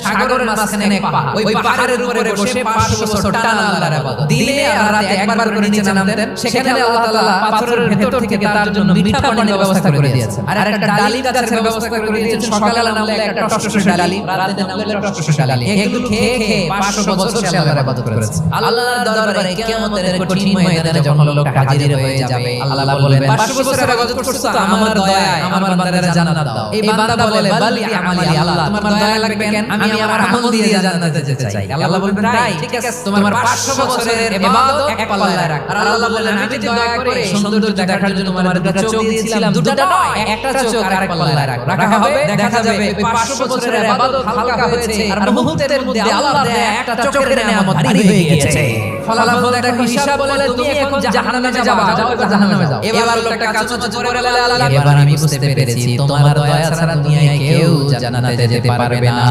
সাগরের মাঝখানে এক পাহাড়, ওই পাহাড়ের উপরে বসে 500 বছর টানা আল্লাহর ইবাদত। দিনে আর রাতে একবার করে নিচে নামতেন, সেখানে আল্লাহ তাআলা পাথরের ভেতর থেকে তার জন্য মিঠা পানির ব্যবস্থা করে দিয়েছেন। আর একটা ডালিম গাছের ব্যবস্থা করে দিয়েছেন। সকালে নামলে একটা টসটসে ডালিম, রাতে নামলে টসটসে ডালিম। এগুলো খেয়ে খেয়ে 500 বছর সে আল্লাহর ইবাদত করেছে। আল্লাহর দরবারে কিয়ামতের কঠিন ময়দানে যখন লোকটা হাজির হয়ে যাবে, আল্লাহ বলবেন 500 বছরের ইবাদত করছো, আমার দয়ায় আমার বান্দাদের জান্নাত দাও। এই বান্দা বলে বালি আমালি, আল্লাহ তোমার দয়া লাগবে কেন? আমি আমার আমল দিয়ে জান্নাতে যেতে চাই। আল্লাহ বলবেন তাই, ঠিক আছে, তোমার 500 বছরের ইবাদত এক পাল্লায় রাখ। আর আল্লাহ বললেন আমি যদি দয়া করে সৌন্দর্য দেখার জন্য তোমার দুটো চোখ দিয়েছিলাম, দুটো নয়, একটা চোখ আরেক পাল্লায় রাখা হবে। দেখা যাবে 500 বছরের ইবাদত হালকা হয়েছে, আর মুহূর্তের মধ্যে আল্লাহর দেয়া একটা চোখের নিয়ামত ভারী হয়ে গিয়েছে। ফলাফল দেখো, হিসাব বলে তুমি এখন জাহান্নামে যাও, জাহান্নামে যাও। এবার লোকটা কাঁচুমাচু করে বলে আল্লাহ, এবার আমি বুঝতে পেরেছি তোমার দয়া ছাড়া দুনিয়ায় কেউ জান্নাতে যেতে পারবে না।